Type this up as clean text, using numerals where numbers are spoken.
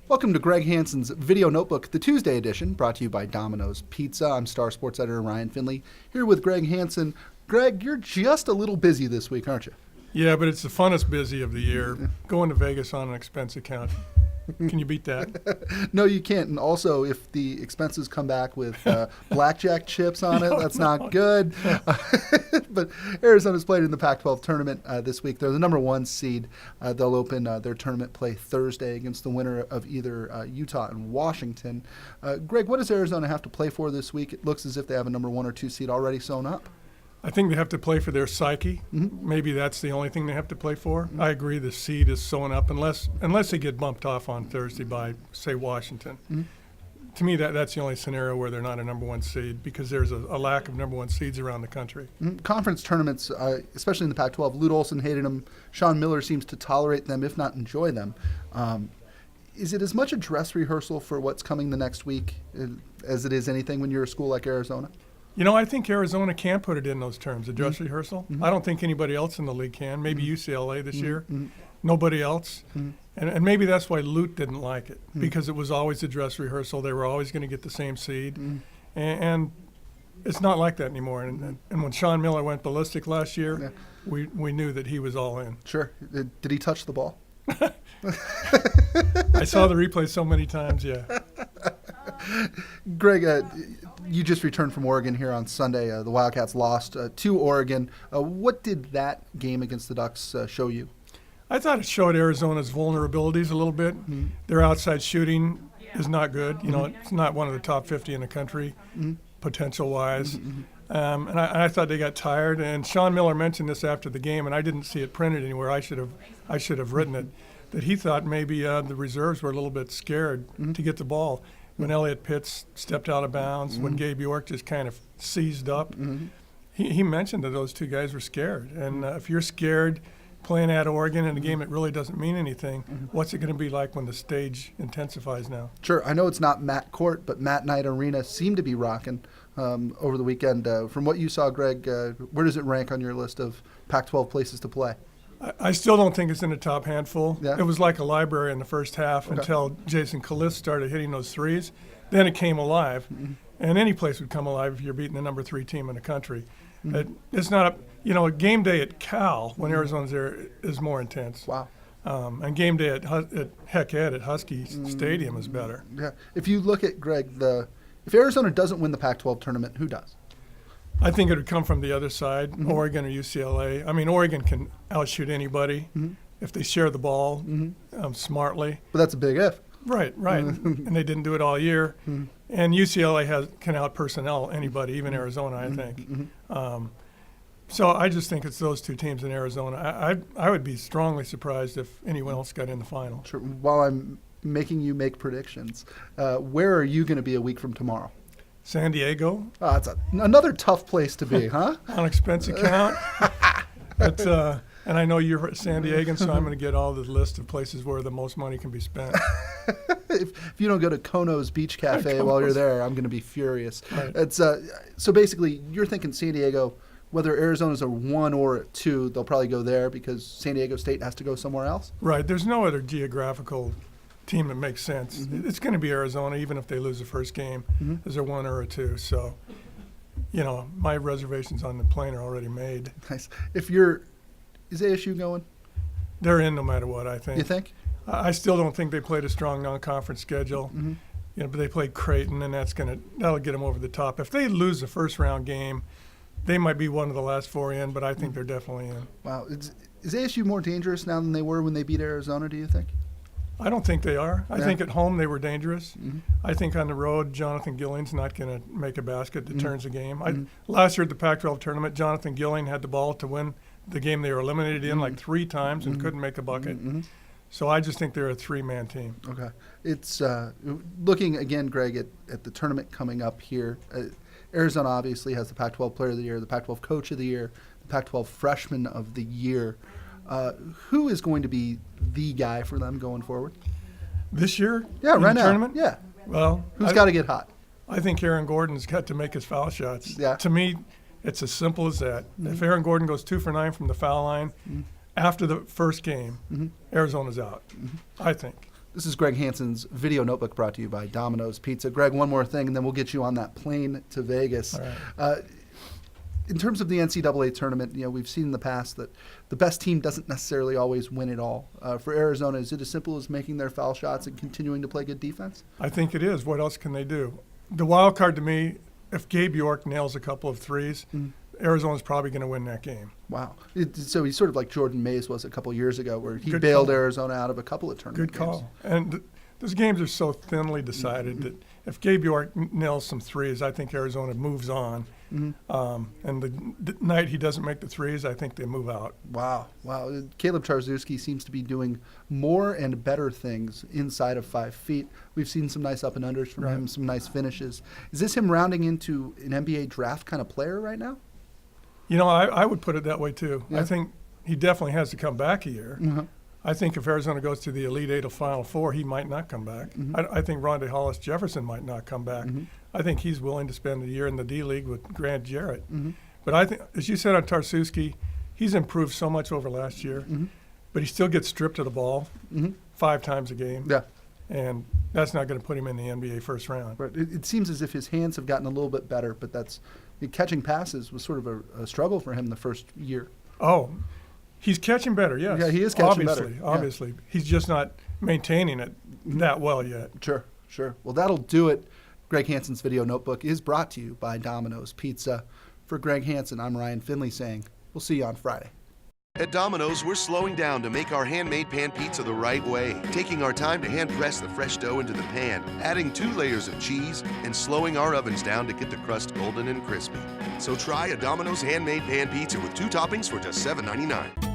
Welcome to Greg Hansen's Video Notebook, the Tuesday edition, brought to you by Domino's Pizza. I'm Star Sports editor Ryan Finley, here with Greg Hansen. Greg, you're just a little busy this week, aren't you? Yeah, but it's the funnest busy of the year, going to Vegas on an expense account. Can you beat that? No, you can't. And also, if the expenses come back with blackjack chips on it, that's not good. But Arizona's played in the Pac-12 tournament this week. They're the number one seed. They'll open their tournament play Thursday against the winner of either Utah and Washington. Greg, what does Arizona have to play for this week? It looks as if they have a number 1 or 2 seed already sewn up. I think they have to play for their psyche. Mm-hmm. Maybe that's the only thing they have to play for. Mm-hmm. I agree the seed is sewn up unless they get bumped off on Thursday by, say, Washington. Mm-hmm. To me, that's the only scenario where they're not a number 1 seed because there's a lack of number 1 seeds around the country. Mm-hmm. Conference tournaments, especially in the Pac-12, Lute Olson hated them. Sean Miller seems to tolerate them, if not enjoy them. Is it as much a dress rehearsal for what's coming the next week as it is anything when you're a school like Arizona? You know, I think Arizona can put it in those terms, a dress rehearsal. Mm-hmm. I don't think anybody else in the league can. Maybe UCLA this year. Mm-hmm. Nobody else. Mm-hmm. And maybe that's why Lute didn't like it, because it was always a dress rehearsal. They were always going to get the same seed. And it's not like that anymore. And when Sean Miller went ballistic last year, we knew that he was all in. Sure. Did he touch the ball? I saw the replay so many times, yeah. Greg, you just returned from Oregon here on Sunday. The Wildcats lost to Oregon. What did that game against the Ducks show you? I thought it showed Arizona's vulnerabilities a little bit. Mm-hmm. Their outside shooting is not good. You know, it's not one of the top 50 in the country, potential-wise. And I thought they got tired. And Sean Miller mentioned this after the game, and I didn't see it printed anywhere. I should have written it, that he thought maybe the reserves were a little bit scared to get the ball. When Elliott Pitts stepped out of bounds, when Gabe York just kind of seized up, he mentioned that those two guys were scared. And if you're scared playing at Oregon in a game that really doesn't mean anything, what's it going to be like when the stage intensifies now? Sure. I know it's not Matt Court, but Matt Knight Arena seemed to be rocking over the weekend. From what you saw, Greg, where does it rank on your list of Pac-12 places to play? I still don't think it's in the top handful. Yeah. It was like a library in the first half until Jason Callis started hitting those threes. Then it came alive. And any place would come alive if you're beating the number 3 team in the country. It's not a game day at Cal when Arizona's there is more intense. Wow. And game day at Heck-Ed at Husky Stadium is better. Yeah. If you look at, Greg, if Arizona doesn't win the Pac-12 tournament, who does? I think it would come from the other side, Oregon or UCLA. I mean, Oregon can outshoot anybody if they share the ball smartly. But that's a big if. Right. And they didn't do it all year. And UCLA can out-personnel anybody, even Arizona, I think. So I just think it's those two teams in Arizona. I would be strongly surprised if anyone else got in the final. Sure. While I'm making you make predictions, where are you going to be a week from tomorrow? San Diego. It's another tough place to be, huh? On expense account. But, and I know you're San Diegan, so I'm going to get all the list of places where the most money can be spent. If you don't go to Kono's Beach Cafe while you're there, I'm going to be furious. Right. So basically, you're thinking San Diego, whether Arizona's a 1 or a 2, they'll probably go there because San Diego State has to go somewhere else? Right. There's no other geographical team that makes sense. It's going to be Arizona, even if they lose the first game, as a 1 or a 2. So, my reservations on the plane are already made. Nice. Is ASU going? They're in no matter what, I think. You think? I still don't think they played a strong non-conference schedule. But they played Creighton, and that'll get them over the top. If they lose the first round game, they might be one of the last 4 in, but I think they're definitely in. Wow. Is ASU more dangerous now than they were when they beat Arizona, do you think? I don't think they are. I think at home they were dangerous. I think on the road, Jonathan Gilling's not going to make a basket that turns a game. Last year at the Pac-12 tournament, Jonathan Gilling had the ball to win the game they were eliminated in like 3 titimes and couldn't make a bucket. So I just think they're a 3-man team. Okay. It's looking again, Greg, at the tournament coming up here. Arizona obviously has the Pac-12 Player of the Year, the Pac-12 Coach of the Year, the Pac-12 Freshman of the Year. Who is going to be the guy for them going forward? This year? Yeah, right now. Tournament? Yeah. Well, who's got to get hot? I think Aaron Gordon's got to make his foul shots. Yeah. To me, it's as simple as that. If Aaron Gordon goes 2 for 9 from the foul line after the first game, Arizona's out. I think. This is Greg Hansen's video notebook brought to you by Domino's Pizza. Greg, one more thing, and then we'll get you on that plane to Vegas. All right. In terms of the NCAA tournament, we've seen in the past that the best team doesn't necessarily always win it all. For Arizona, is it as simple as making their foul shots and continuing to play good defense? I think it is. What else can they do? The wild card to me, if Gabe York nails a couple of threes, Arizona's probably going to win that game. Wow. So he's sort of like Jordan Mays was a couple years ago, where he Good bailed call. Arizona out of a couple of tournament Good games. call. And those games are so thinly decided that if Gabe York nails some threes, I think Arizona moves on. And the night he doesn't make the threes, I think they move out. Wow. Caleb Tarczewski seems to be doing more and better things inside of 5 feet. We've seen some nice up and unders from him, some nice finishes. Is this him rounding into an NBA draft kind of player right now? I would put it that way too. Yeah. I think he definitely has to come back a year. I think if Arizona goes to the Elite Eight or Final Four, he might not come back. I think Rondé Hollis Jefferson might not come back. I think he's willing to spend a year in the D League with Grant Jarrett. But I think, as you said on Tarczewski, he's improved so much over last year, but he still gets stripped of the ball 5 times a game. Yeah. And that's not going to put him in the NBA first round. Right. It seems as if his hands have gotten a little bit better, but catching passes was sort of a struggle for him the first year. Oh, he's catching better, yes. Yeah, he is catching obviously, better. Obviously. He's just not maintaining it that well yet. Sure. Well, that'll do it. Greg Hansen's video notebook is brought to you by Domino's Pizza. For Greg Hansen, I'm Ryan Finley saying we'll see you on Friday. At Domino's, we're slowing down to make our handmade pan pizza the right way, taking our time to hand press the fresh dough into the pan, adding 2 layers of cheese, and slowing our ovens down to get the crust golden and crispy. So try a Domino's handmade pan pizza with 2 toppings for just $7.99.